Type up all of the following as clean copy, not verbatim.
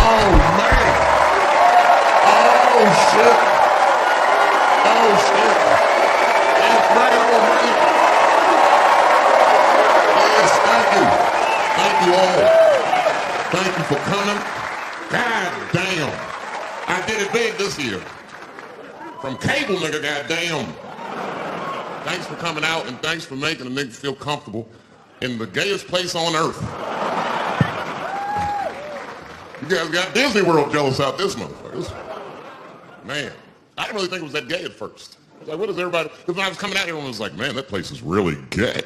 Oh, man. Oh, shit. Oh, shit. That's right on, man. Yes, thank you. Thank you all. Thank you for coming. God damn. I did it big this year. From cable, nigga, goddamn. Thanks for coming out, and thanks for making a nigga feel comfortable in the gayest place on earth. You guys got Disney World jealous out this motherfucker. Man, I didn't really think it was that gay at first. I was like, what is everybody? Because when I was coming out here, everyone was like, man, that place is really gay.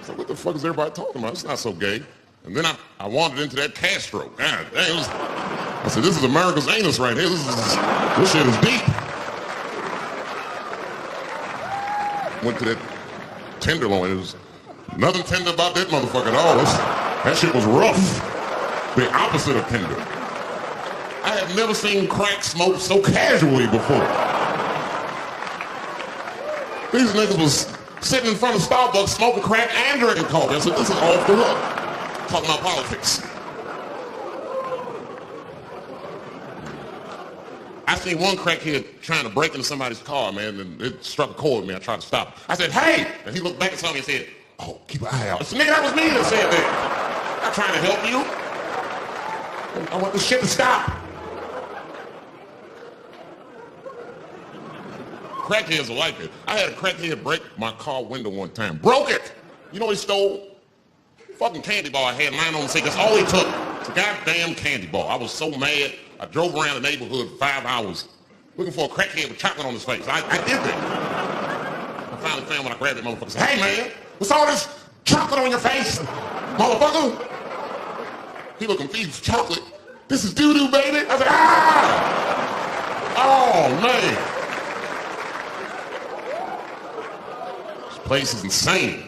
So what the fuck is everybody talking about? It's not so gay. And then I wandered into that Castro. God damn, I said, this is America's anus right here. This shit is deep. Went to that Tenderloin. There was nothing tender about that motherfucker at all. That shit was rough. The opposite of tender. I have never seen crack smoked so casually before. These niggas was sitting in front of Starbucks smoking crack and drinking coffee. I said, this is off the hook. Talking about politics. I seen one crackhead trying to break into somebody's car, man, and it struck a chord with me. I tried to stop. I said, hey! And he looked back and saw me and said, oh, keep an eye out. I said, nigga, that was me that said that. I'm not trying to help you. I want this shit to stop. Crackheads are like it. I had a crackhead break my car window one time. Broke it! You know what he stole? Fucking candy bar I had lying on the seat. That's all he took. It's a goddamn candy bar. I was so mad. I drove around the neighborhood for 5 hours looking for a crackhead with chocolate on his face. I did that. I finally found when I grabbed that motherfucker and said, hey man, what's all this chocolate on your face, motherfucker? He looked confused. Chocolate? This is doo-doo, baby. I said, ah! Oh, man. This place is insane.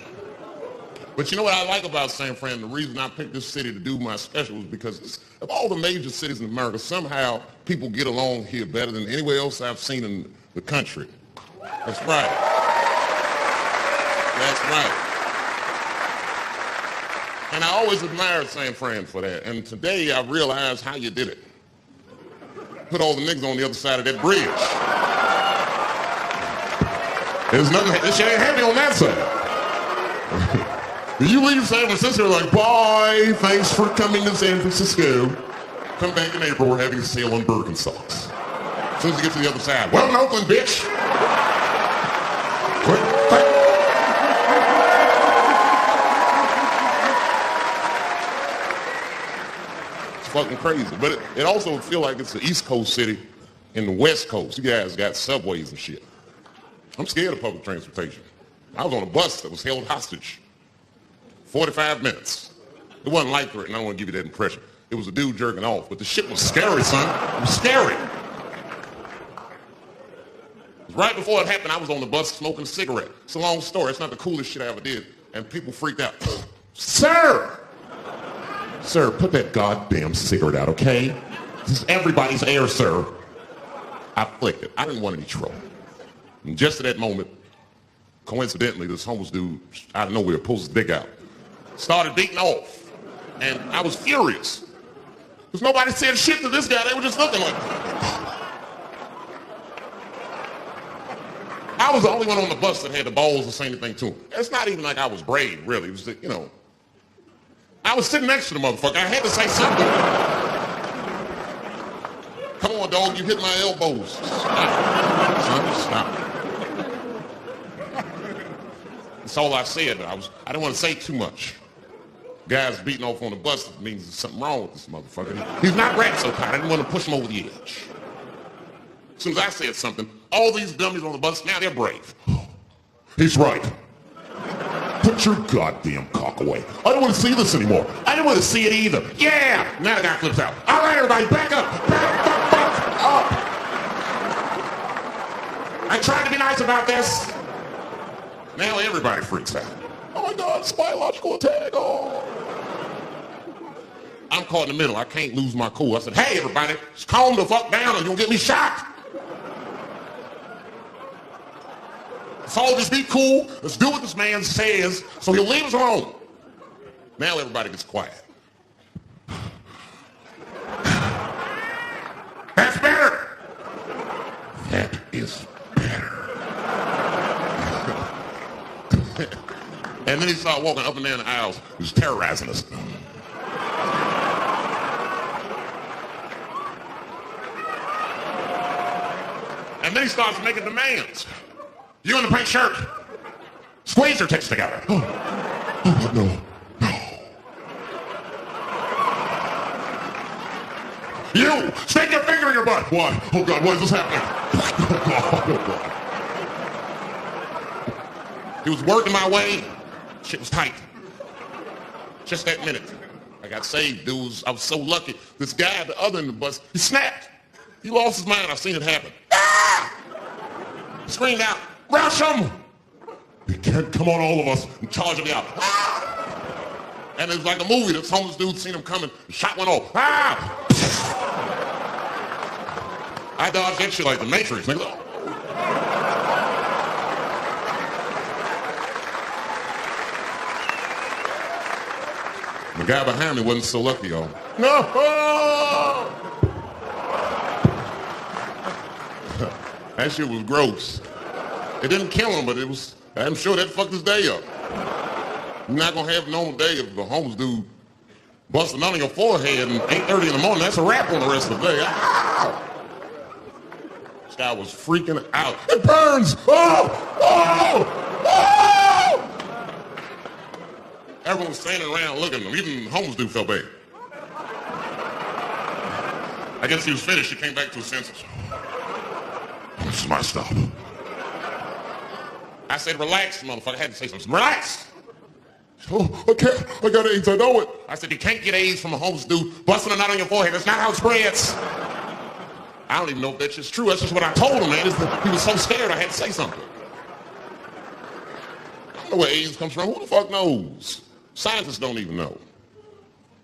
But you know what I like about San Fran? The reason I picked this city to do my special is because of all the major cities in America, somehow people get along here better than anywhere else I've seen in the country. That's right. That's right. And I always admired San Fran for that. And today I realized how you did it. Put all the niggas on the other side of that bridge. There's nothing, this shit ain't heavy on that side. You leave San Francisco like, bye, thanks for coming to San Francisco. Come back in April, we're having a sale on Birkenstocks. As soon as you get to the other side, well, in Oakland, bitch. Quick. It's fucking crazy. But it also would feel like it's the East Coast city in the West Coast. You guys got subways and shit. I'm scared of public transportation. I was on a bus that was held hostage. 45 minutes. It wasn't like it, and I don't want to give you that impression. It was a dude jerking off, but the shit was scary, son. It was scary. Right before it happened, I was on the bus smoking a cigarette. It's a long story. It's not the coolest shit I ever did. And people freaked out. Sir! Sir, put that goddamn cigarette out, okay? This is everybody's air, sir. I flicked it. I didn't want any trouble. And just at that moment, coincidentally, this homeless dude out of nowhere pulls his dick out. Started beating off. And I was furious. Because nobody said shit to this guy. They were just looking like... I was the only one on the bus that had the balls to say anything to him. It's not even like I was brave, really. It was, you know... I was sitting next to the motherfucker. I had to say something. Come on, dog. You hit my elbows. Stop. Son, stop. That's all I said. I didn't want to say too much. Guys beating off on the bus means there's something wrong with this motherfucker. He's not wrapped so tight. I didn't want to push him over the edge. As soon as I said something, all these dummies on the bus, now they're brave. He's right. Put your goddamn cock away. I don't want to see this anymore. I don't want to see it either. Yeah! Now the guy flips out. All right, everybody, back up. Back up. I tried to be nice about this. Now everybody freaks out. Oh my God, it's a biological attack. Oh. I'm caught in the middle. I can't lose my cool. I said, hey, everybody, just calm the fuck down or you'll get me shot. Let's all just be cool. Let's do what this man says so he'll leave us alone. Now everybody gets quiet. And then he started walking up and down the aisles. He was terrorizing us. And then he starts making demands. You in the pink shirt? Squeeze your tits together. Oh, no. You, stick your finger in your butt. What? Oh God, what is this happening? Oh God. He was working my way. Shit was tight. Just that minute. I got saved, dudes. I was so lucky. This guy at the other end of the bus, he snapped. He lost his mind. I seen it happen. Ah! Screamed out, rush him! He can't come on all of us and charge me out. Ah! And it was like a movie. This homeless dude seen him coming. The shot went off. Ah! I dodged that shit like the Matrix. Nigga. The guy behind me wasn't so lucky, y'all. No! That shit was gross. It didn't kill him, but it was, I'm sure that fucked his day up. You're not gonna have no day if the homeless dude busting on your forehead at 8:30 in the morning. That's a wrap on the rest of the day. Ah! This guy was freaking out. It burns! Oh! Oh! Oh! Everyone was standing around looking at him. Even the homeless dude felt bad. I guess he was finished. He came back to his senses. This is my stop. I said, relax, motherfucker. I had to say something. Relax! Oh, I can't. I got AIDS. I know it. I said, you can't get AIDS from a homeless dude busting a nut on your forehead. That's not how it spreads. I don't even know if that's just true. That's just what I told him, man. He was so scared I had to say something. I don't know where AIDS comes from. Who the fuck knows? Scientists don't even know.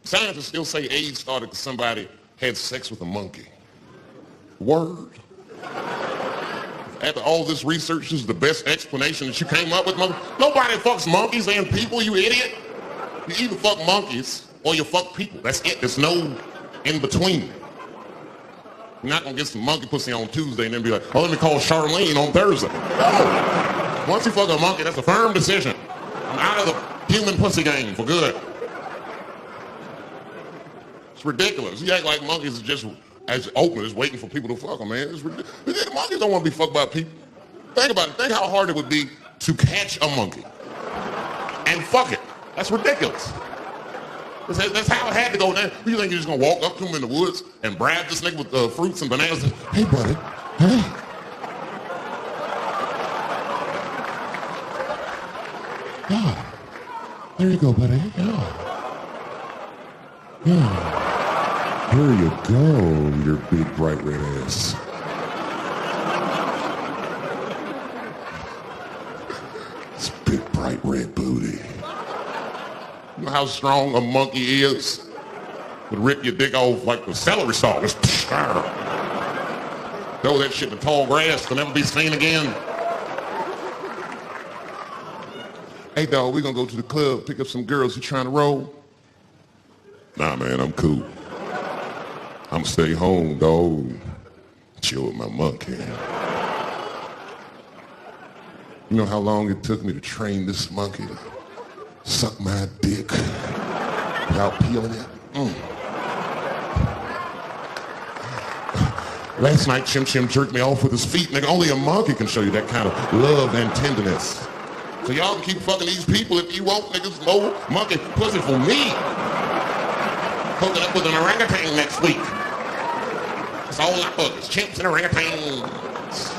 Scientists still say AIDS started because somebody had sex with a monkey. Word. After all this research, this is the best explanation that you came up with, mother. Nobody fucks monkeys and people, you idiot. You either fuck monkeys or you fuck people. That's it. There's no in between. You're not gonna get some monkey pussy on Tuesday and then be like, oh, let me call Charlene on Thursday. No. Once you fuck a monkey, that's a firm decision. I'm out of the human pussy game for good. It's ridiculous. You act like monkeys are just as open as waiting for people to fuck them, man. It's ridiculous. Monkeys don't want to be fucked by people. Think about it. Think how hard it would be to catch a monkey and fuck it. That's ridiculous. That's how it had to go down. You think you're just gonna walk up to him in the woods and brab this nigga with fruits and bananas? And, hey, buddy. Hey. Yeah. There you go, buddy. Yeah. Yeah. There you go, your big bright red ass. This big bright red booty. You know how strong a monkey is? Would rip your dick off like the celery stalk. Throw that shit in the tall grass, can never be seen again. Hey dog, we gonna go to the club, pick up some girls. You trying to roll? Nah man, I'm cool. I'm stay home, dog. Chill with my monkey. You know how long it took me to train this monkey to suck my dick without peeling it? Last night, Chim Chim jerked me off with his feet. Nigga, only a monkey can show you that kind of love and tenderness. So y'all can keep fucking these people if you want, niggas. More monkey pussy for me. Hooking up with an orangutan next week. That's all I fuck is chimps and orangutans.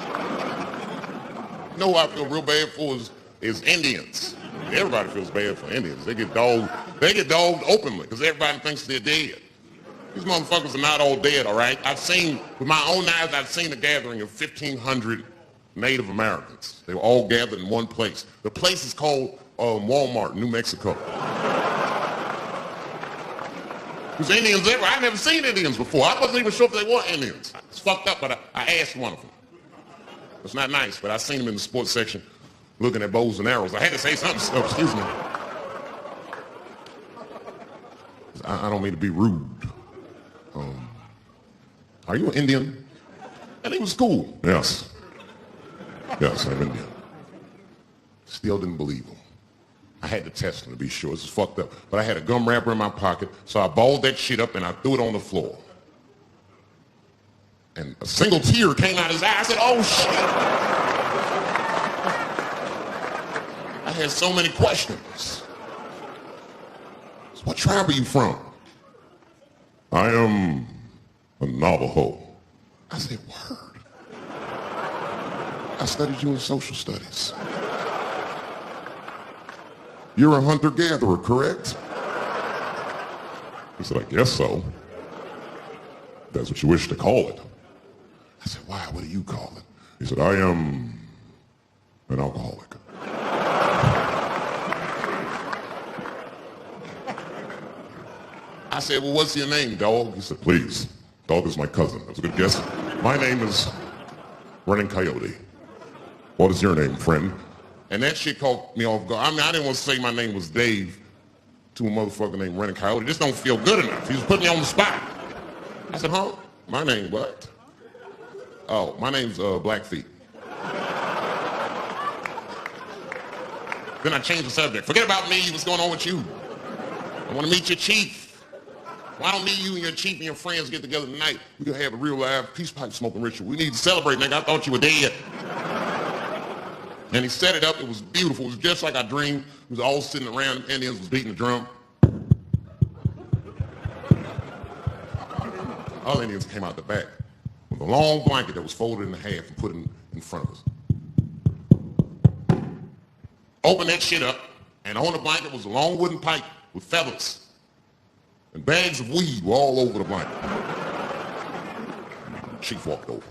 You know who I feel real bad for is Indians. Everybody feels bad for Indians. They get dogged openly because everybody thinks they're dead. These motherfuckers are not all dead, all right? I've seen, with my own eyes, I've seen a gathering of 1,500 Native Americans. They were all gathered in one place. The place is called Walmart, New Mexico. There's Indians everywhere. I've never seen Indians before. I wasn't even sure if they were Indians. It's fucked up, but I asked one of them. It's not nice, but I seen them in the sports section looking at bows and arrows. I had to say something. Oh, excuse me. I don't mean to be rude. Are you an Indian? And he was cool. Yes. Yes, I'm Indian. Still didn't believe him. I had to test them to be sure. This is fucked up. But I had a gum wrapper in my pocket, so I balled that shit up and I threw it on the floor. And a single tear came out of his eye. I said, oh shit. I had so many questions. So what tribe are you from? I am a Navajo. I said, word. I studied you in social studies. You're a hunter-gatherer, correct? He said, I guess so. That's what you wish to call it. I said, why? What do you call it? He said, I am an alcoholic. I said, well, what's your name, dog? He said, please. Dog is my cousin. That's a good guess. My name is Running Coyote. What is your name, friend? And that shit caught me off guard. I mean, I didn't want to say my name was Dave to a motherfucker named Running Coyote. This don't feel good enough. He was putting me on the spot. I said, huh? My name what? Oh, my name's Blackfeet. Then I changed the subject. Forget about me. What's going on with you? I want to meet your chief. Why don't me, you, and your chief and your friends get together tonight? We can have a real live peace pipe smoking ritual. We need to celebrate, nigga. I thought you were dead. And he set it up. It was beautiful. It was just like I dreamed. We was all sitting around. The Indians was beating the drum. All Indians came out the back with a long blanket that was folded in half and put in front of us. Opened that shit up, and on the blanket was a long wooden pipe with feathers. And bags of weed were all over the blanket. Chief walked over.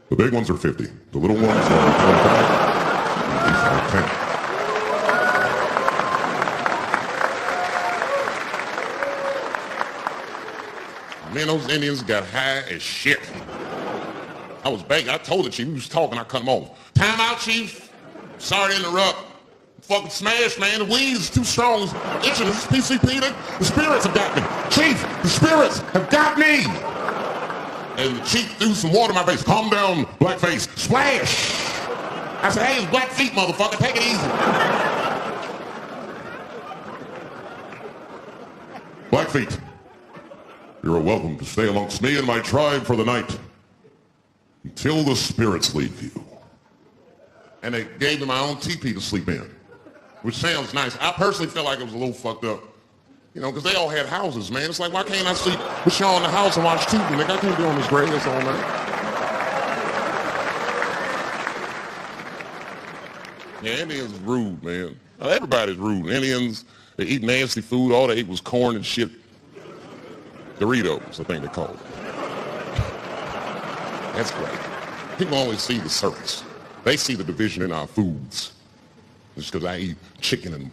The big ones are 50. The little ones are 10. Man, those Indians got high as shit. I was begging. I told the chief. He was talking. I cut him off. Time out, chief. Sorry to interrupt. Fucking smash, man. The weed is too strong. It's itching. This is PCP. The spirits have got me. Chief, the spirits have got me. And the chief threw some water in my face. Calm down, blackface. Splash! I said, hey, it's Blackfeet, motherfucker. Take it easy. Blackfeet, you're welcome to stay amongst me and my tribe for the night until the spirits leave you. And they gave me my own teepee to sleep in, which sounds nice. I personally felt like it was a little fucked up. You know, because they all had houses, man. It's like, why can't I sleep with y'all in the house and watch TV? Nigga, I can't be on this grass all night. Yeah, Indians is rude, man. Everybody's rude. Indians, they eat nasty food. All they ate was corn and shit. Doritos, I think they call it. That's great. People only see the surface. They see the division in our foods. Just because I eat chicken and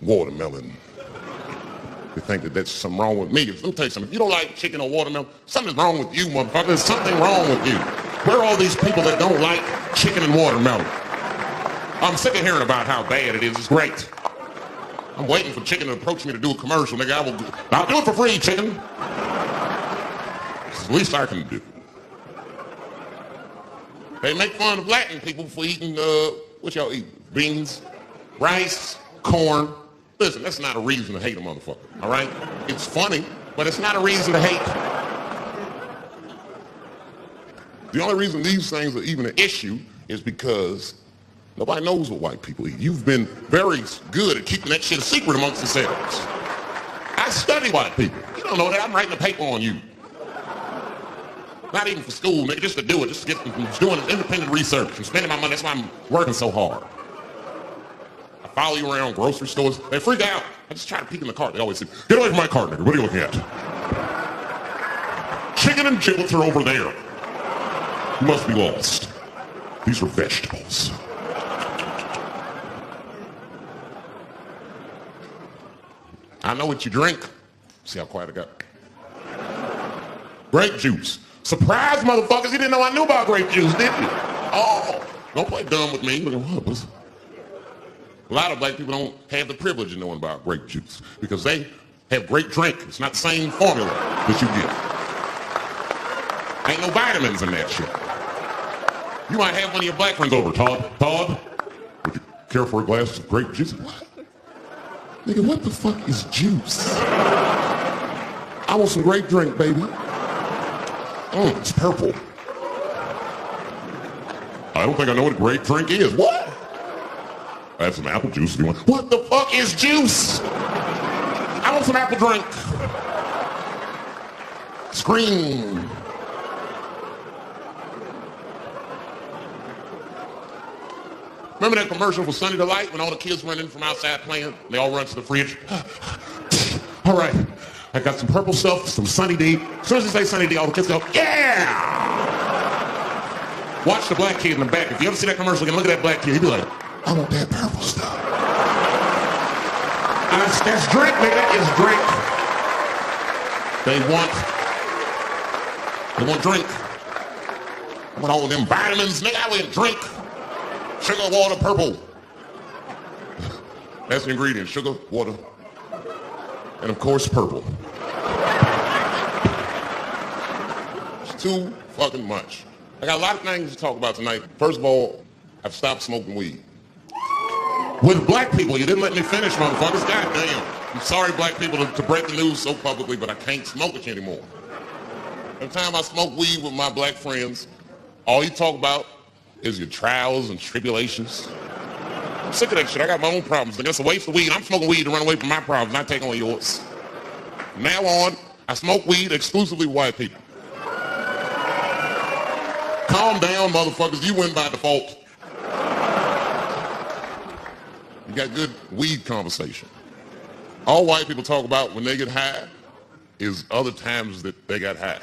watermelon. They think that that's something wrong with me. Let me tell you something. If you don't like chicken or watermelon, something's wrong with you, motherfucker. There's something wrong with you. Where are all these people that don't like chicken and watermelon? I'm sick of hearing about how bad it is. It's great. I'm waiting for chicken to approach me to do a commercial. Nigga, I'll do it for free, chicken. It's the least I can do. They make fun of Latin people for eating, what y'all eat? Beans, rice, corn. Listen, that's not a reason to hate a motherfucker, all right? It's funny, but it's not a reason to hate. The only reason these things are even an issue is because nobody knows what white people eat. You've been very good at keeping that shit a secret amongst yourselves. I study white people. You don't know that. I'm writing a paper on you. Not even for school, nigga, just to do it. Just to get doing independent research. I'm spending my money. That's why I'm working so hard. I follow you around grocery stores. They freak out. I just try to peek in the cart. They always say, get away from my cart, nigga. What are you looking at? Chicken and giblets are over there. You must be lost. These are vegetables. I know what you drink. See how quiet I got? Grape juice. Surprise, motherfuckers. You didn't know I knew about grape juice, did you? Oh, don't play dumb with me. A lot of black people don't have the privilege of knowing about grape juice because they have great drink. It's not the same formula that you get. Ain't no vitamins in that shit. You might have one of your black friends over. Todd, would you care for a glass of grape juice? What? Nigga, what the fuck is juice? I want some grape drink, baby. It's purple. I don't think I know what a grape drink is. What? I have some apple juice if you want. What the fuck is juice? I want some apple drink. Scream. Remember that commercial for Sunny Delight when all the kids run in from outside playing? They all run to the fridge. All right, I got some purple stuff, some Sunny D. As soon as they say Sunny D, all the kids go, yeah! Watch the black kid in the back. If you ever see that commercial again, look at that black kid. He'd be like, I want that purple stuff. That's drink, nigga. It's drink. They want drink. I want all them vitamins, nigga. I want drink. Sugar, water, purple. That's the ingredient. Sugar, water, and of course, purple. It's too fucking much. I got a lot of things to talk about tonight. First of all, I've stopped smoking weed. With black people, you didn't let me finish, motherfuckers. Goddamn. I'm sorry, black people, to break the news so publicly, but I can't smoke with you anymore. Every time I smoke weed with my black friends, all you talk about is your trials and tribulations. I'm sick of that shit. I got my own problems. It's a waste of weed. I'm smoking weed to run away from my problems, not take on yours. From now on, I smoke weed exclusively with white people. Calm down, motherfuckers. You win by default. You got good weed conversation. All white people talk about when they get high is other times that they got high.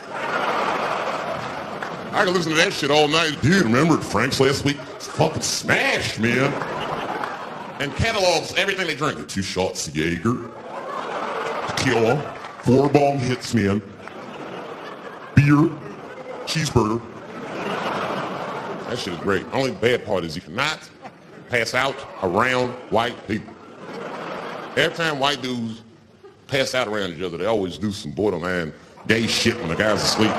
I can listen to that shit all night. Dude, remember Frank's last week? It's fucking smashed, man. And catalogs everything they drink. 2 shots of Jaeger, tequila, 4 bong hits, man. Beer, cheeseburger. That shit is great. Only bad part is you cannot pass out around white people. Every time white dudes pass out around each other, they always do some borderline gay shit when the guy's asleep.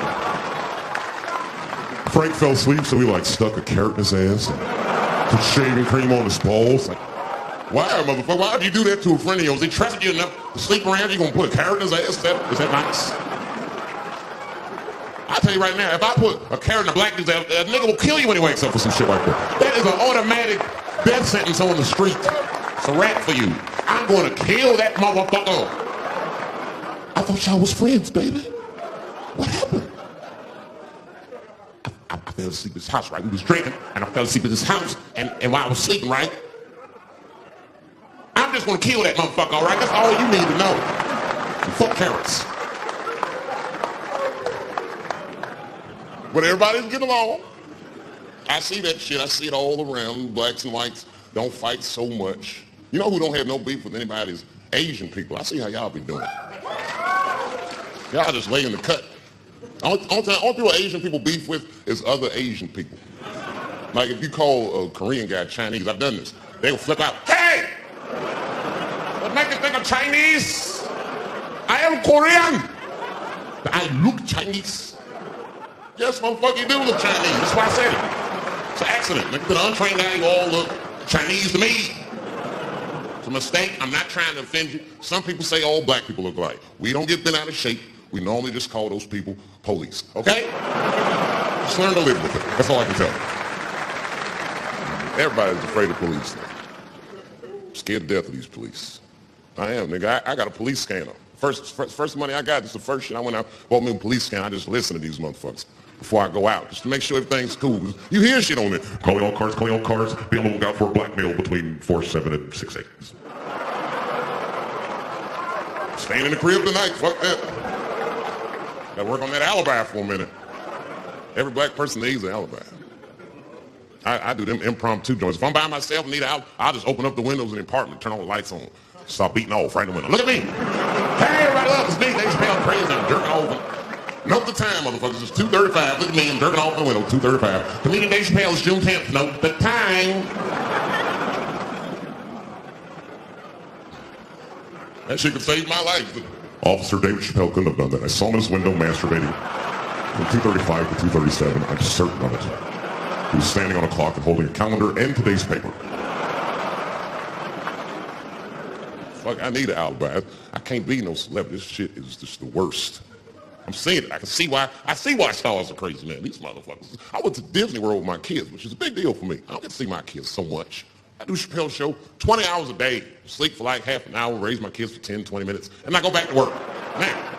Frank fell asleep, so he stuck a carrot in his ass and put shaving cream on his balls. Why, motherfucker? Why would you do that to a friend of yours? They trusted you enough to sleep around you, gonna put a carrot in his ass? Is that nice? I tell you right now, if I put a carrot in a black dude's ass, a nigga will kill you when he wakes up for some shit like that. That is an automatic death sentence on the street. It's a rap for you. I'm gonna kill that motherfucker. I thought y'all was friends, baby. What happened? I fell asleep at his house, right? We was drinking, and I fell asleep at his house, and while I was sleeping, right? I'm just gonna kill that motherfucker, all right? That's all you need to know. And fuck carrots. But everybody's getting along. I see that shit. I see it all around. Blacks and whites don't fight so much. You know who don't have no beef with anybody is Asian people. I see how y'all be doing it. Y'all just lay in the cut. Only people Asian people beef with is other Asian people. Like if you call a Korean guy Chinese, I've done this. They will flip out, hey! What make you think I'm Chinese? I am Korean. I look Chinese. Yes, motherfucker, you do look Chinese. That's why I said it. It's an accident. Look at the untrained guy, you all look Chinese to me. It's a mistake. I'm not trying to offend you. Some people say all black people look alike. We don't get bent out of shape. We normally just call those people police. Okay? Just learn to live with it. That's all I can tell you. Everybody's afraid of police. I'm scared to death of these police. I am, nigga. I got a police scanner. First money I got, this is the first shit I went out, bought me a police scanner. I just listen to these motherfuckers before I go out, just to make sure everything's cool. You hear shit on it. Calling all cars, be on the lookout for blackmail between 4-7 and 6-8. Staying in the crib tonight, fuck that. Gotta work on that alibi for a minute. Every black person needs an alibi. I do them impromptu joints. If I'm by myself and need an alibi, I'll just open up the windows in the apartment, turn all the lights on, stop beating off right in the window. Look at me. Hey, everybody, look, it's me. They Chappelle crazy. I'm jerking off. Note the time, motherfuckers. It's 2:35. Look at me. I'm jerking off in the window. 2:35. Comedian Dave Chappelle is June 10th. Note the time. That shit could save my life. Officer David Chappelle couldn't have done that. I saw him in his window masturbating from 2:35 to 2:37. I'm certain of it. who's standing on a clock and holding a calendar and today's paper. Fuck, I need an alibi. I can't be no celebrity. This shit is just the worst. I'm seeing it. I see why stars are crazy, man. These motherfuckers. I went to Disney World with my kids, which is a big deal for me. I don't get to see my kids so much. I do Chappelle show 20 hours a day, sleep for like half an hour, raise my kids for 10, 20 minutes, and I go back to work. Man.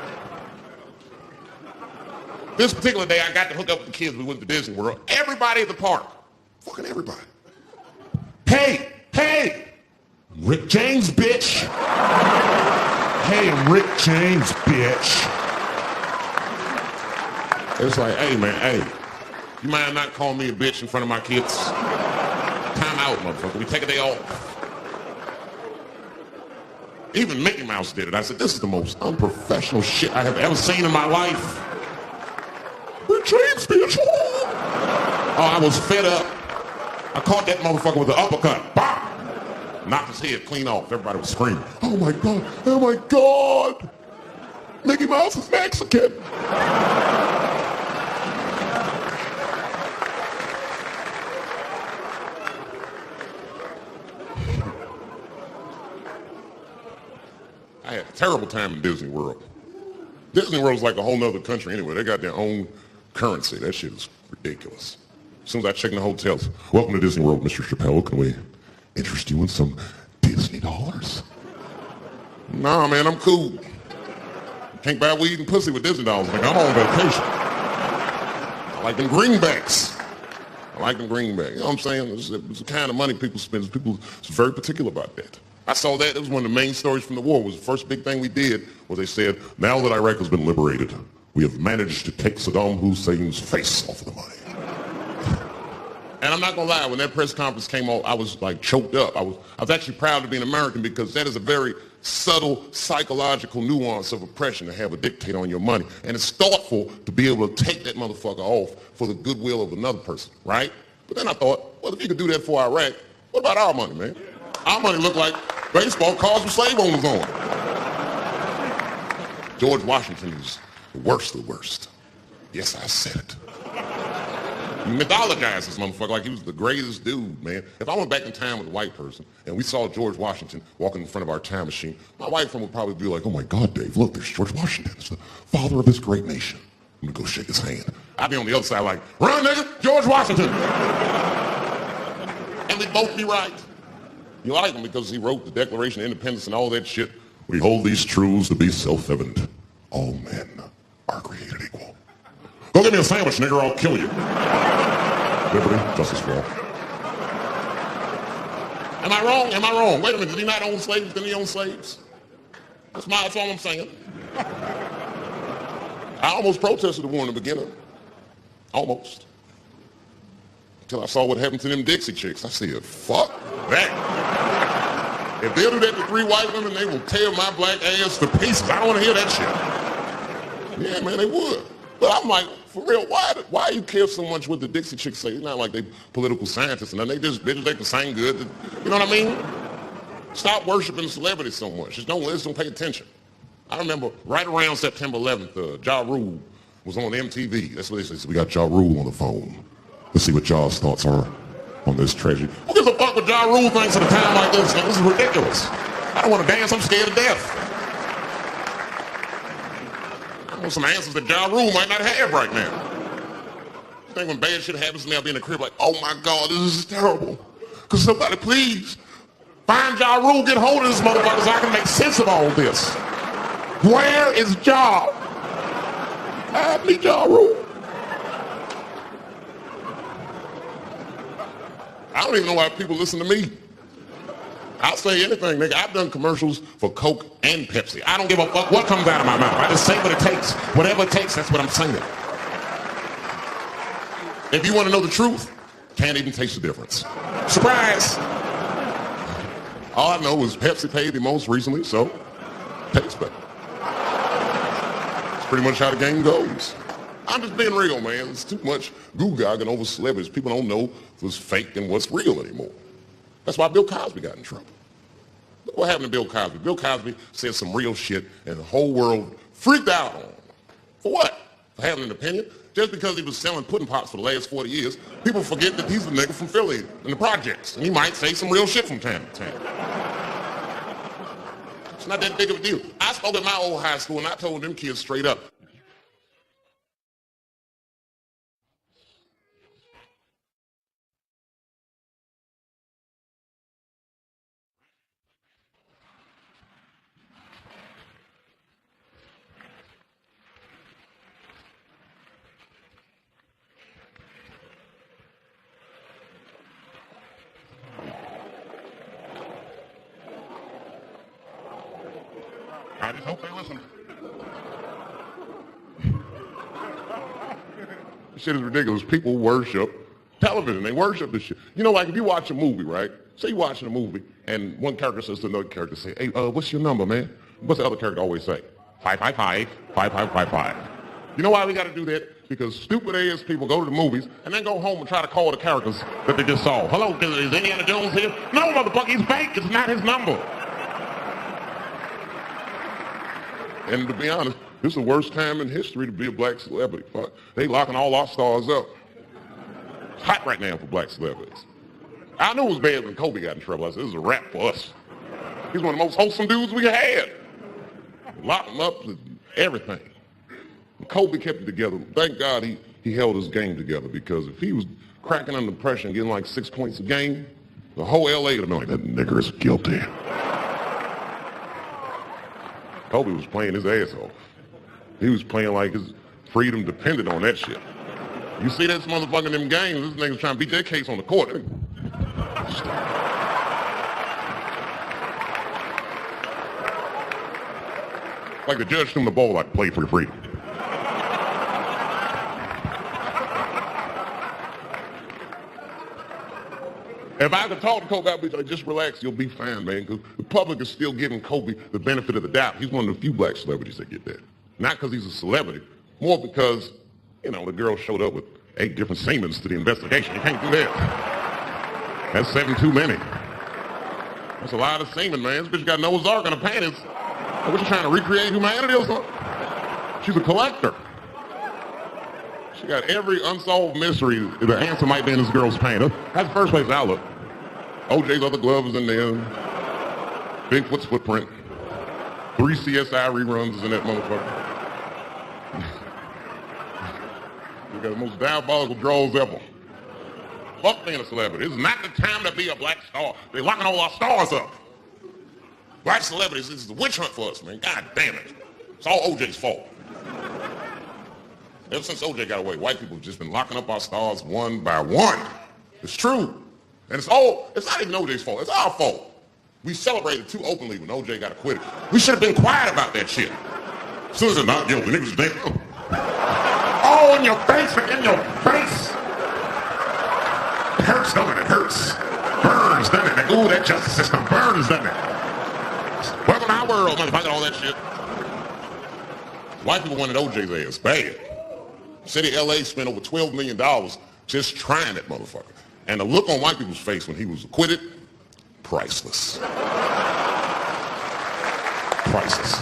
This particular day, I got to hook up with the kids. We went to Disney World. Everybody at the park. Fucking everybody. Hey! Rick James, bitch! Hey, Rick James, bitch! It's like, hey, man, hey. You mind not calling me a bitch in front of my kids? Time out, motherfucker. We take a day off. Even Mickey Mouse did it. I said, this is the most unprofessional shit I have ever seen in my life. Rick James, bitch! Oh, I was fed up. I caught that motherfucker with the uppercut. Bam! Knocked his head clean off. Everybody was screaming. Oh my God! Oh my God! Mickey Mouse is Mexican. I had a terrible time in Disney World. Disney World's like a whole nother country anyway. They got their own currency. That shit is ridiculous. As soon as I check in the hotels, welcome to Disney World, Mr. Chappelle. Can we interest you in some Disney dollars? Nah, man, I'm cool. Can't buy weed and pussy with Disney dollars. Like, I'm on vacation. I like them greenbacks. You know what I'm saying? It's the kind of money people spend. People are very particular about that. I saw that. It was one of the main stories from the war. It was the first big thing we did was they said, now that Iraq has been liberated, we have managed to take Saddam Hussein's face off of the money. And I'm not gonna lie, when that press conference came on, I was like choked up. I was actually proud to be an American because that is a very subtle psychological nuance of oppression to have a dictator on your money. And it's thoughtful to be able to take that motherfucker off for the goodwill of another person, right? But then I thought, well, if you could do that for Iraq, what about our money, man? Our money looked like baseball cards with slave owners on. George Washington is the worst of the worst. Yes, I said it. Mythologize this motherfucker like he was the greatest dude, man. If I went back in time with a white person and we saw George Washington walking in front of our time machine, my white friend would probably be like, oh my God, Dave, look, there's George Washington. It's the father of this great nation. I'm gonna go shake his hand. I'd be on the other side like, run, nigga, George Washington. And we'd both be right. You like him because he wrote the Declaration of Independence and all that shit. We hold these truths to be self-evident. All men are created equal. Go get me a sandwich, nigga, or I'll kill you. Liberty, justice for all. Am I wrong? Am I wrong? Wait a minute, did he not own slaves? Didn't he own slaves? That's all I'm saying. I almost protested the war in the beginning. Almost. Until I saw what happened to them Dixie chicks. I said, fuck that. If they'll do that to 3 white women, they will tear my black ass to pieces. I don't want to hear that shit. Yeah, man, they would. But I'm like, for real, why you care so much what the Dixie chicks say? It's not like they political scientists and they just bitches, they can sing good. You know what I mean? Stop worshiping celebrities so much. Just don't pay attention. I remember right around September 11th, Ja Rule was on MTV. That's what they said. So we got Ja Rule on the phone. Let's see what Ja's thoughts are on this tragedy. Who gives a fuck what Ja Rule thinks at a time like this? This is ridiculous. I don't want to dance. I'm scared to death. I want some answers that Ja Rule might not have right now. I think when bad shit happens to me, I'll be in the crib like, oh my God, this is terrible. Could somebody please find Ja Rule, get hold of this motherfucker so I can make sense of all this. Where is Ja? I need Ja Rule. I don't even know why people listen to me. I'll say anything, nigga. I've done commercials for Coke and Pepsi. I don't give a fuck what comes out of my mouth. I just say what it takes. Whatever it takes, that's what I'm saying. If you want to know the truth, can't even taste the difference. Surprise! All I know is Pepsi paid the most recently, so tastes better. That's pretty much how the game goes. I'm just being real, man. There's too much goo-gagging over celebrities. People don't know what's fake and what's real anymore. That's why Bill Cosby got in trouble. Look what happened to Bill Cosby. Bill Cosby said some real shit and the whole world freaked out on him. For what? For having an opinion? Just because he was selling pudding pops for the last 40 years, people forget that he's the nigga from Philly in the projects. And he might say some real shit from time to time. It's not that big of a deal. I spoke at my old high school and I told them kids straight up, I just hope they listen. This shit is ridiculous. People worship television. They worship this shit. You know, like if you watch a movie, right? Say you're watching a movie, and one character says to another character, say, hey, what's your number, man? What's the other character always say? 555, 5555. You know why we got to do that? Because stupid ass people go to the movies and then go home and try to call the characters that they just saw. Hello, is Indiana Jones here? No, motherfucker, he's fake. It's not his number. And to be honest, this is the worst time in history to be a black celebrity. Fuck. They locking all our stars up. It's hot right now for black celebrities. I knew it was bad when Kobe got in trouble. I said, this is a wrap for us. He's one of the most wholesome dudes we had. Lock him up and everything. And Kobe kept it together. Thank God he held his game together, because if he was cracking under pressure and getting like 6 points a game, the whole LA would have been like, that nigger is guilty. Kobe was playing his ass off. He was playing like his freedom depended on that shit. You see this motherfucker in them games, this nigga's trying to beat that case on the court. Like the judge threw him the ball like, play for your freedom. If I could talk to Kobe, I'd be like, just relax, you'll be fine, man. Because the public is still giving Kobe the benefit of the doubt. He's one of the few black celebrities that get that. Not because he's a celebrity, more because, you know, the girl showed up with 8 different semens to the investigation. You can't do that. That's 7 too many. That's a lot of semen, man. This bitch got Noah's Ark on her panties. What, you trying to recreate humanity or something? She's a collector. She got every unsolved mystery. The answer might be in this girl's paint. That's the first place I look. OJ's other gloves in there. Bigfoot's footprint. 3 CSI reruns is in that motherfucker. You got the most diabolical draws ever. Fuck being a celebrity. This is not the time to be a black star. They're locking all our stars up. Black celebrities, this is a witch hunt for us, man. God damn it. It's all OJ's fault. Ever since OJ got away, white people have just been locking up our stars one by one. It's true. And it's not even OJ's fault. It's our fault. We celebrated too openly when OJ got acquitted. We should have been quiet about that shit. As soon as it's not guilty, niggas damn. Oh, in your face, in your face. It hurts, don't it? It hurts. Burns, doesn't it? Ooh, that justice system burns, doesn't it? Welcome to our world, motherfucker, all that shit. White people wanted OJ's ass bad. City of LA spent over $12 million just trying that motherfucker. And the look on white people's face when he was acquitted, priceless. Priceless.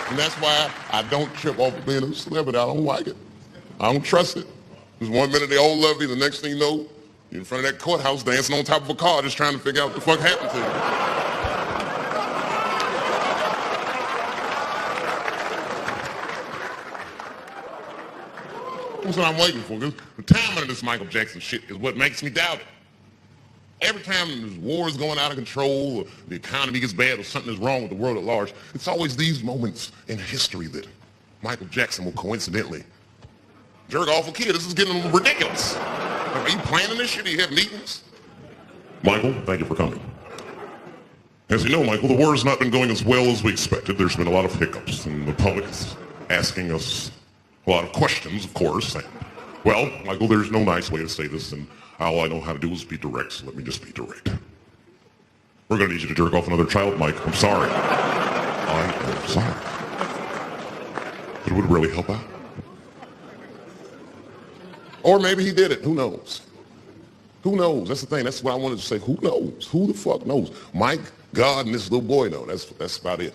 And that's why I don't trip over being a celebrity. I don't like it. I don't trust it. Because one minute they all love you, the next thing you know, you're in front of that courthouse dancing on top of a car just trying to figure out what the fuck happened to you. That's what I'm waiting for. The timing of this Michael Jackson shit is what makes me doubt it. Every time there's wars going out of control, or the economy gets bad, or something is wrong with the world at large, it's always these moments in history that Michael Jackson will coincidentally jerk off a kid. This is getting ridiculous. Are you planning this shit? Do you have meetings? Michael, thank you for coming. As you know, Michael, the war has not been going as well as we expected. There's been a lot of hiccups, and the public is asking us a lot of questions, of course. And, well, Michael, there's no nice way to say this, and all I know how to do is be direct, so let me just be direct. We're going to need you to jerk off another child, Mike. I'm sorry. I am sorry. It would really help out. Or maybe he did it. Who knows? Who knows? That's the thing. That's what I wanted to say. Who knows? Who the fuck knows? Mike, God, and this little boy know. That's about it.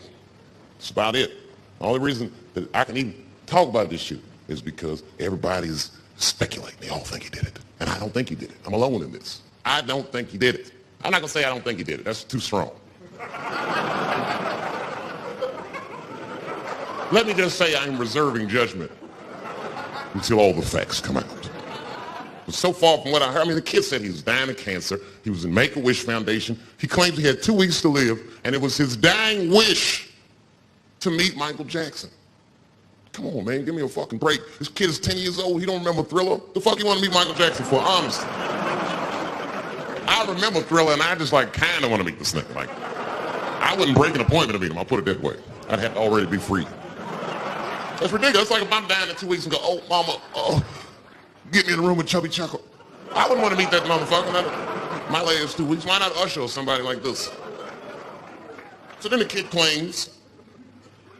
That's about it. The only reason that I can even talk about this shit is because everybody's speculating. They all think he did it. And I don't think he did it. I'm alone in this. I don't think he did it. I'm not going to say I don't think he did it. That's too strong. Let me just say I'm reserving judgment until all the facts come out. But so far from what I heard, I mean, the kid said he was dying of cancer. He was in Make-A-Wish Foundation. He claims he had 2 weeks to live, and it was his dying wish to meet Michael Jackson. Come on, man, give me a fucking break. This kid is 10 years old. He don't remember Thriller. The fuck you want to meet Michael Jackson for? Honestly. I remember Thriller, and I just like kind of want to meet this nigga. Like, I wouldn't break an appointment to meet him. I'll put it that way. I'd have to already be free. That's ridiculous. It's like if I'm dying in 2 weeks and go, oh, mama, oh, get me in the room with Chubby Chuckle. I wouldn't want to meet that motherfucker. My last 2 weeks. Why not Usher or somebody like this? So then the kid claims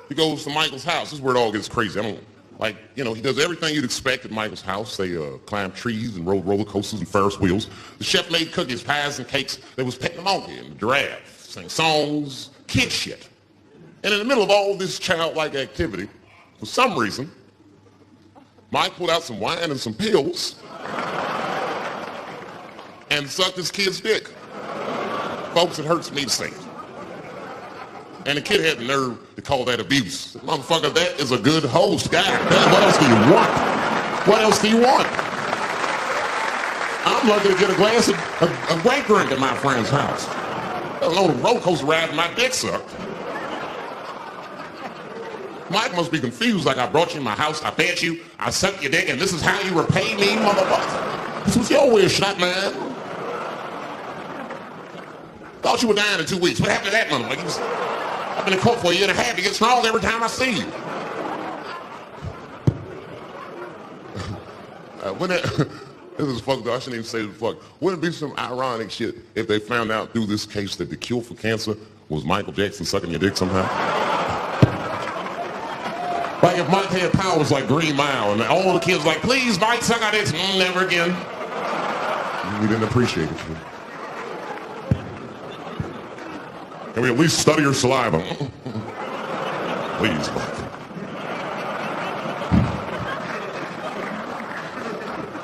he goes to Michael's house. This is where it all gets crazy. He does everything you'd expect at Michael's house. They climb trees and rode roller coasters and Ferris wheels. The chef made cookies, pies, and cakes. They was petting the monkey and the giraffe, sang songs, kid shit. And in the middle of all this childlike activity, for some reason, Mike pulled out some wine and some pills and sucked his kid's dick. Folks, it hurts me to say it. And the kid had the nerve to call that abuse. Motherfucker, that is a good host. God damn, what else do you want? What else do you want? I'm lucky to get a glass of a great drink at my friend's house. Let alone a roller coaster ride and my dick sucked. Mike must be confused, like I brought you in my house, I fed you, I sucked your dick, and this is how you repay me, motherfucker. This was your wish, not mine. Thought you were dying in 2 weeks. What happened to that motherfucker? I've been in court for a year and a half. You get strong every time I see you. This is fucked up. I shouldn't even say the fuck. Wouldn't it be some ironic shit if they found out through this case that the cure for cancer was Michael Jackson sucking your dick somehow? Like if Mike had powers like Green Mile and all the kids like, please, Mike, suck our dicks. Never again. We didn't appreciate it. Can we at least study your saliva? Please, Mike.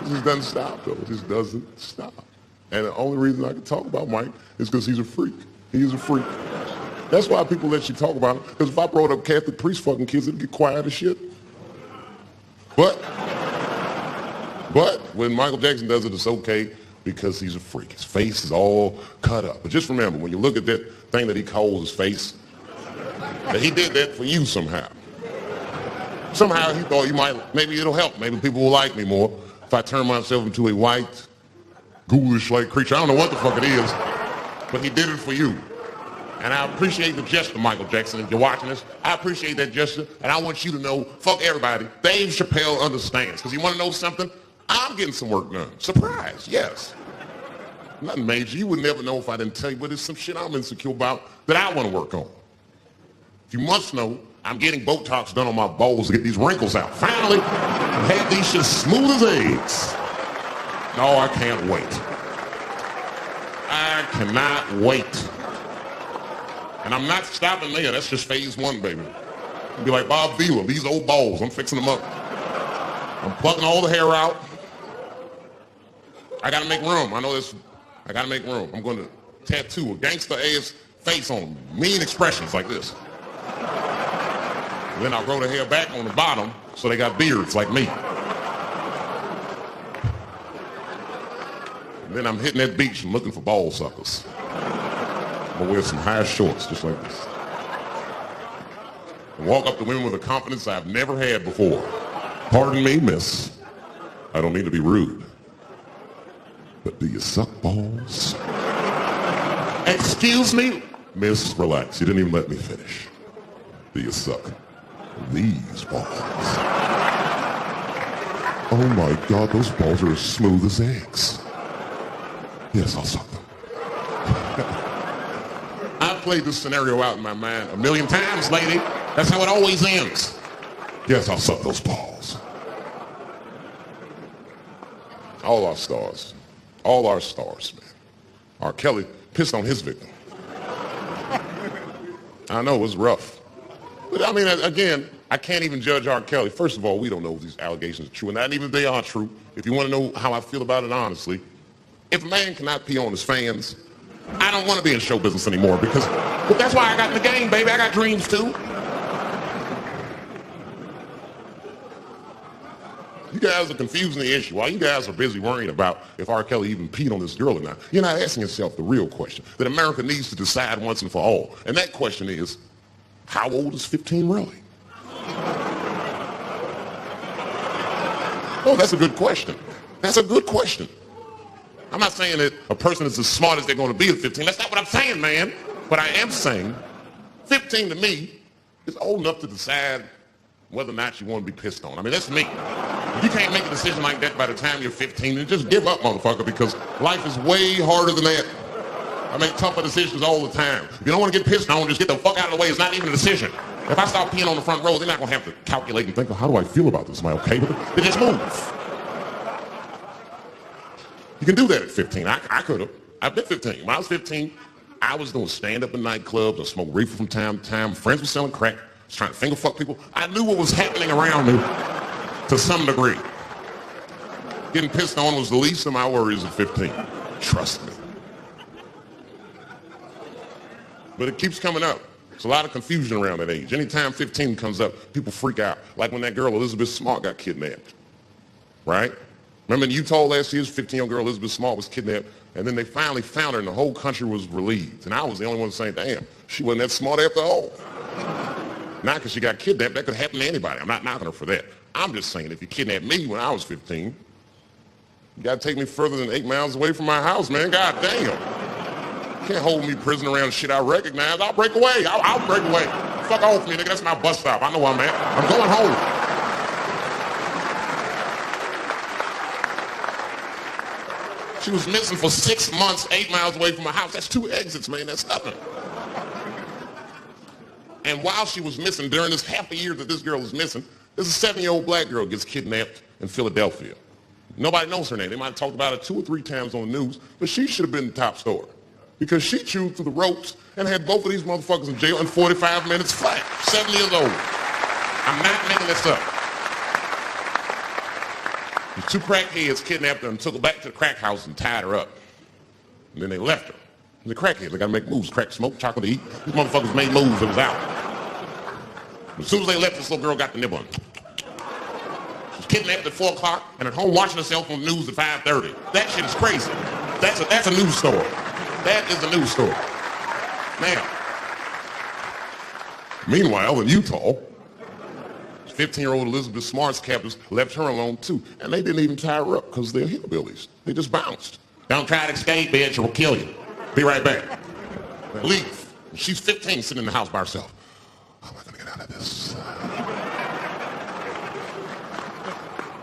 It just doesn't stop, though. It just doesn't stop. And the only reason I can talk about Mike is because he's a freak. He's a freak. That's why people let you talk about him. Because if I brought up Catholic priest fucking kids, it'd get quiet as shit. But when Michael Jackson does it, it's okay because he's a freak. His face is all cut up. But just remember, when you look at that thing that he calls his face, that he did that for you somehow. Somehow he thought maybe it'll help. Maybe people will like me more if I turn myself into a white, ghoulish-like creature. I don't know what the fuck it is, but he did it for you. And I appreciate the gesture, Michael Jackson. If you're watching this, I appreciate that gesture. And I want you to know, fuck everybody, Dave Chappelle understands. Because you want to know something? I'm getting some work done. Surprise, yes. Nothing major. You would never know if I didn't tell you, but there's some shit I'm insecure about that I want to work on. You must know, I'm getting Botox done on my balls to get these wrinkles out. Finally, I've had these shit smooth as eggs. No, I can't wait. I cannot wait. And I'm not stopping there. That's just phase one, baby. I'll be like Bob Vila, these old balls, I'm fixing them up. I'm plucking all the hair out. I gotta make room. I know this. I gotta make room. I'm gonna tattoo a gangster-ass face on them. Mean expressions like this. And then I'll grow the hair back on the bottom so they got beards like me. And then I'm hitting that beach and looking for ball suckers. I'm gonna wear some high shorts just like this. And walk up to women with a confidence I've never had before. Pardon me, miss. I don't mean to be rude. But do you suck balls? Excuse me? Miss, relax. You didn't even let me finish. Do you suck these balls? Oh my God, those balls are as smooth as eggs. Yes, I'll suck them. I've played this scenario out in my mind a million times, lady. That's how it always ends. Yes, I'll suck those balls. All our stars, man. R. Kelly pissed on his victim. I know, it was rough. But I mean, again, I can't even judge R. Kelly. First of all, we don't know if these allegations are true, and not even if they are true. If you want to know how I feel about it honestly, if a man cannot pee on his fans, I don't want to be in show business anymore because, but that's why I got in the game, baby. I got dreams too. You guys are confusing the issue. While you guys are busy worrying about if R. Kelly even peed on this girl or not, you're not asking yourself the real question that America needs to decide once and for all. And that question is, how old is 15 really? Oh, that's a good question. That's a good question. I'm not saying that a person is as smart as they're going to be at 15. That's not what I'm saying, man. But I am saying 15 to me is old enough to decide whether or not you want to be pissed on. I mean, that's me. If you can't make a decision like that by the time you're 15, then just give up, motherfucker, because life is way harder than that. I make tougher decisions all the time. If you don't want to get pissed on, just get the fuck out of the way. It's not even a decision. If I start peeing on the front row, they're not going to have to calculate and think, well, how do I feel about this? Am I okay with it? They just move. You can do that at 15. I could have. I've been 15. When I was 15, I was doing stand-up in nightclubs and smoke reefer from time to time. Friends were selling crack. I was trying to finger fuck people. I knew what was happening around me to some degree. Getting pissed on was the least of my worries at 15. Trust me. But it keeps coming up. There's a lot of confusion around that age. Anytime 15 comes up, people freak out. Like when that girl, Elizabeth Smart, got kidnapped. Right? Remember in Utah last year, 15-year-old girl Elizabeth Smart was kidnapped, and then they finally found her, and the whole country was relieved. And I was the only one saying, damn, she wasn't that smart after all. Not because she got kidnapped. That could happen to anybody. I'm not knocking her for that. I'm just saying, if you kidnapped me when I was 15, you got to take me further than 8 miles away from my house, man. God damn. You can't hold me prisoner around shit I recognize. I'll break away. I'll break away. Fuck off me, nigga. That's my bus stop. I know where I'm at. I'm going home. She was missing for 6 months, 8 miles away from my house. That's 2 exits, man. That's nothing. And while she was missing, during this half a year that this girl was missing, there's a 7-year-old black girl gets kidnapped in Philadelphia. Nobody knows her name. They might have talked about it 2 or 3 times on the news, but she should have been the top story because she chewed through the ropes and had both of these motherfuckers in jail in 45 minutes flat. 7 years old. I'm not making this up. The 2 crackheads kidnapped her and took her back to the crack house and tied her up. And then they left her. The crackheads, they gotta make moves. Crack, smoke, chocolate to eat. These motherfuckers made moves. It was out. As soon as they left, this little girl got the nibble on. She was kidnapped at 4 o'clock and at home watching herself on the news at 5:30. That shit is crazy. That's a news story. That is a news story. Now, meanwhile, in Utah, 15-year-old Elizabeth Smart's captors left her alone too. And they didn't even tie her up because they're hillbillies. They just bounced. Don't try to escape, bitch, or we'll kill you. Be right back. Leave. She's 15 sitting in the house by herself. How am I going to get out of this?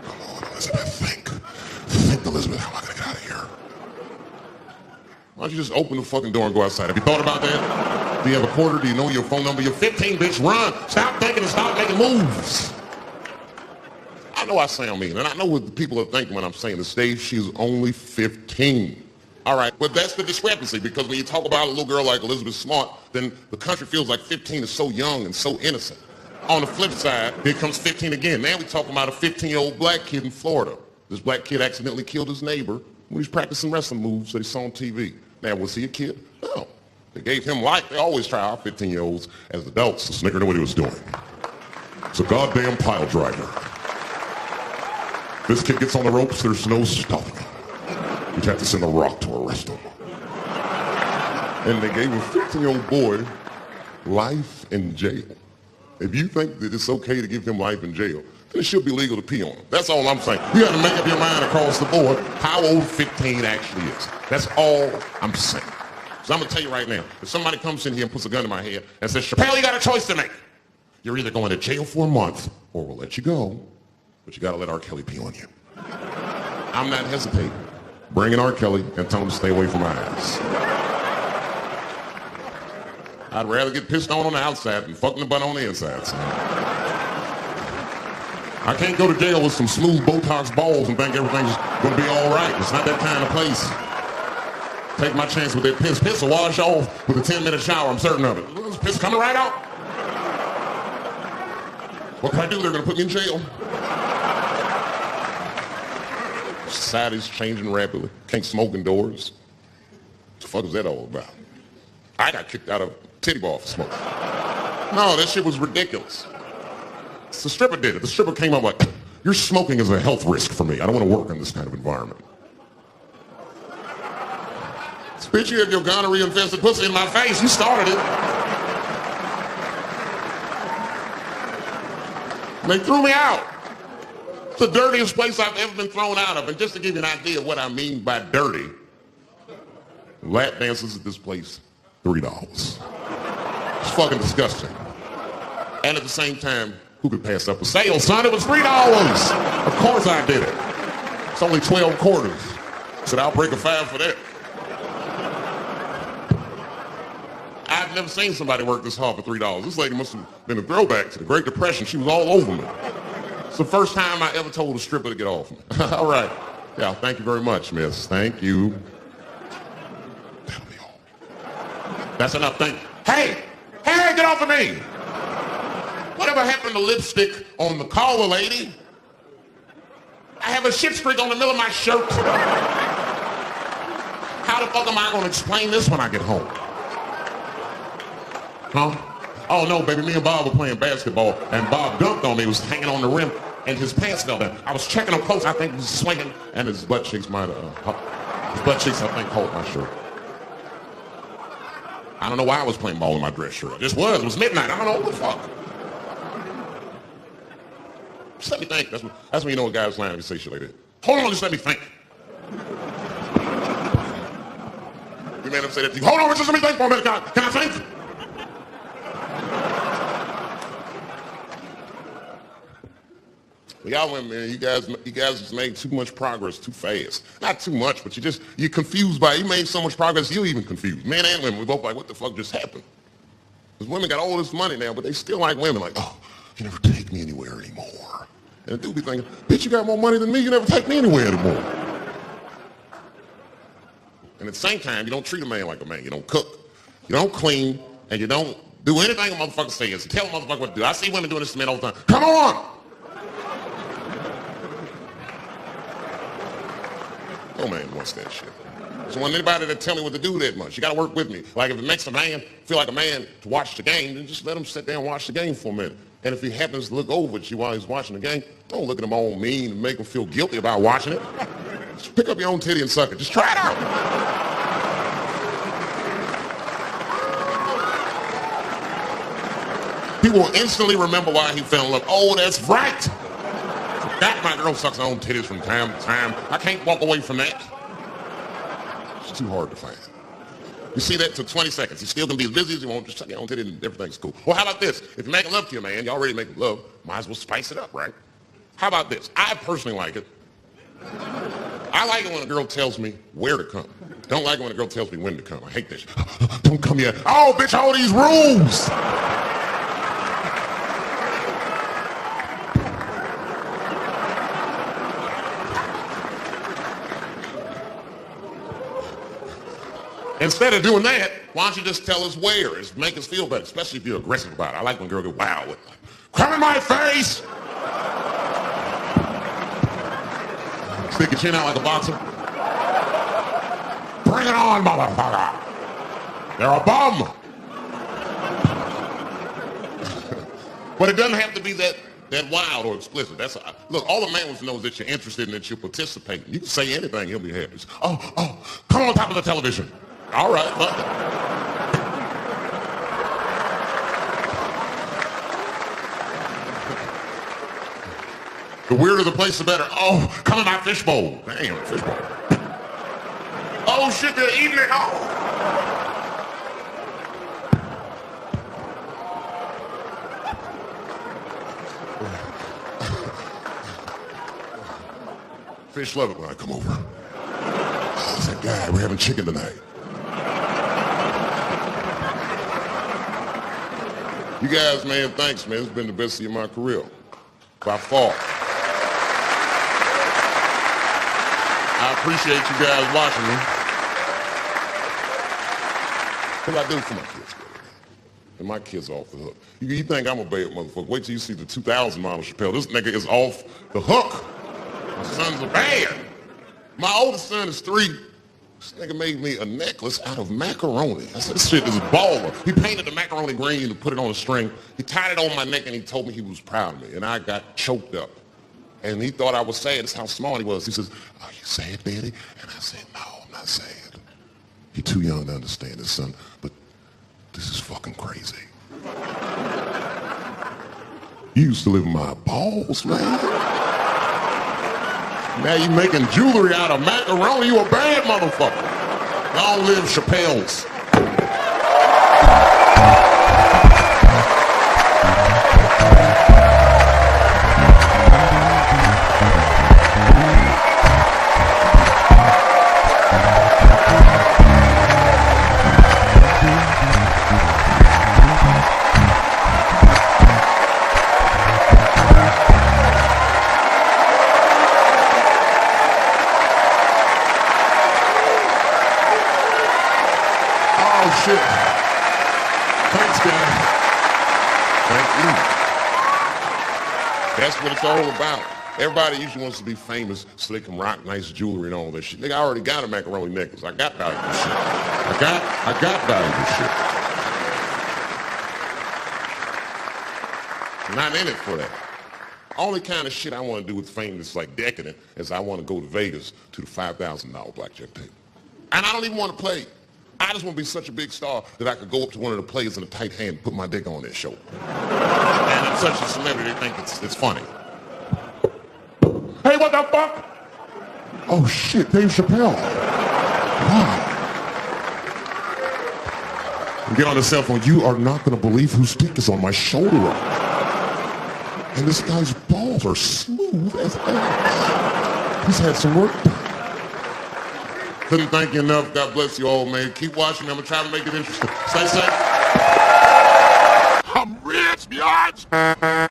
Come on, Elizabeth, think. Think, Elizabeth, how am I going to get out of here? Why don't you just open the fucking door and go outside? Have you thought about that? Do you have a quarter? Do you know your phone number? You're 15, bitch. Run. Stop thinking and stop making moves. I know I sound mean, and I know what the people are thinking when I'm saying this. Dave, she's only 15. All right, but that's the discrepancy, because when you talk about a little girl like Elizabeth Smart, then the country feels like 15 is so young and so innocent. On the flip side, here comes 15 again. Now we're talking about a 15-year-old black kid in Florida. This black kid accidentally killed his neighbor when he was practicing wrestling moves that he saw on TV. Now, was he a kid? No. They gave him life. They always try our 15-year-olds as adults. This nigga knew what he was doing. It's a goddamn pile driver. This kid gets on the ropes, there's no stopping him. You'd have to send a rock to arrest him. And they gave a 15-year-old boy life in jail. If you think that it's okay to give him life in jail, then it should be legal to pee on him. That's all I'm saying. You got to make up your mind across the board how old 15 actually is. That's all I'm saying. So I'm going to tell you right now, if somebody comes in here and puts a gun in my head and says, Chappelle, you got a choice to make. You're either going to jail for a month or we'll let you go, but you got to let R. Kelly pee on you. I'm not hesitating. Bring in R. Kelly and tell him to stay away from my ass. I'd rather get pissed on the outside than fucking the butt on the inside. So. I can't go to jail with some smooth Botox balls and think everything's going to be all right. It's not that kind of place. Take my chance with that piss. Piss will wash off with a 10-minute shower, I'm certain of it. This piss coming right out. What can I do? They're gonna put me in jail. Society's changing rapidly. Can't smoke indoors. What the fuck is that all about? I got kicked out of titty bar for smoking. No, that shit was ridiculous. The stripper did it. The stripper came up like, your smoking is a health risk for me. I don't want to work in this kind of environment. Bitch, you have your gonorrhea-infested pussy in my face. You started it. And they threw me out. It's the dirtiest place I've ever been thrown out of. And just to give you an idea of what I mean by dirty, lap dances at this place, $3. It's fucking disgusting. And at the same time, who could pass up a sale, son? It was $3. Of course I did it. It's only 12 quarters. Said I'll break a 5 for that. I've never seen somebody work this hard for $3. This lady must have been a throwback to the Great Depression. She was all over me. It's the first time I ever told a stripper to get off me. All right. Yeah, thank you very much, miss. Thank you. That'll be all. That's enough. Thank you. Hey, get off of me. Whatever happened to lipstick on the collar, lady? I have a shit streak on the middle of my shirt. How the fuck am I going to explain this when I get home? Huh? Oh no, baby, me and Bob were playing basketball, and Bob dunked on me, was hanging on the rim, and his pants fell down. I was checking him close, I think he was swinging, and his butt cheeks might have, I think, hold my shirt. I don't know why I was playing ball in my dress shirt. It was midnight, I don't know what the fuck. Just let me think, that's when you know a guy's lying if he say shit like that. Hold on, just let me think. You made him say that to you. Hold on, just let me think for a minute, can I think? Y'all women, man, you guys just made too much progress too fast. Not too much, but you're confused by it. You made so much progress, you're even confused. Men and women, we both like, what the fuck just happened? Because women got all this money now, but they still like women. Like, oh, you never take me anywhere anymore. And the dude be thinking, bitch, you got more money than me, you never take me anywhere anymore. And at the same time, you don't treat a man like a man. You don't cook, you don't clean, and you don't do anything a motherfucker says. Tell a motherfucker what to do. I see women doing this to men all the time. Come on! No man wants that shit. I don't want anybody to tell me what to do that much. You gotta work with me. Like if it makes a man feel like a man to watch the game, then just let him sit there and watch the game for a minute. And if he happens to look over at you while he's watching the game, don't look at him all mean and make him feel guilty about watching it. Just pick up your own titty and suck it. Just try it out. People will instantly remember why he fell in love. Oh, that's right. That my girl sucks her own titties from time to time. I can't walk away from that. It's too hard to find. You see that took 20 seconds. You still can be as busy as you want. Just suck your own titties and everything's cool. Well, how about this? If you're making love to your man, you already making love, might as well spice it up, right? How about this? I personally like it. I like it when a girl tells me where to come. Don't like it when a girl tells me when to come. I hate that shit. Don't come yet. Oh, bitch, all these rules. Instead of doing that, why don't you just tell us where? It's make us feel better, especially if you're aggressive about it. I like when girls go, wow, come in my face! Stick your chin out like a boxer. Bring it on, motherfucker! They're a bum! But it doesn't have to be that wild or explicit. Look, all the man wants to know is that you're interested and that you're participating. You can say anything, he'll be happy. Oh, come on top of the television. All right, fuck it. The weirder the place, the better. Oh, come in my fishbowl. Damn, fishbowl. Oh, shit, they're eating it. Oh. Fish love it when I come over. Oh, it's that guy. We're having chicken tonight. You guys, man, thanks, man. It's been the best year of my career. By far. I appreciate you guys watching me. What do I do for my kids? And my kid's off the hook. You think I'm a bad motherfucker. Wait till you see the 2000 model Chappelle. This nigga is off the hook. My sons are bad. My oldest son is 3. This nigga made me a necklace out of macaroni. I said, this shit is baller. He painted the macaroni green and put it on a string. He tied it on my neck and he told me he was proud of me. And I got choked up. And he thought I was sad. That's how smart he was. He says, are you sad, Daddy? And I said, no, I'm not sad. He's too young to understand this, son. But this is fucking crazy. You used to live in my balls, man. Now you making jewelry out of macaroni. You a bad motherfucker. Long live Chappelle's. Oh, shit. Thanks, guys. Thank you. That's what it's all about. Everybody usually wants to be famous so they can rock nice jewelry and all that shit. Nigga, I already got a macaroni necklace. I got valuable shit. I got valuable shit. Not in it for that. Only kind of shit I want to do with fame that's like decadent is I want to go to Vegas to the $5,000 blackjack table. And I don't even want to play. I just want to be such a big star that I could go up to one of the players in a tight hand and put my dick on their show. And I'm such a celebrity, they think it's funny. Hey, what the fuck? Oh shit, Dave Chappelle. Wow. Get on the cell phone. You are not going to believe whose dick is on my shoulder. And this guy's balls are smooth as ass. He's had some work done. Couldn't thank you enough. God bless you all, man. Keep watching. I'm going to try to make it interesting. Stay safe. I'm rich, biatch.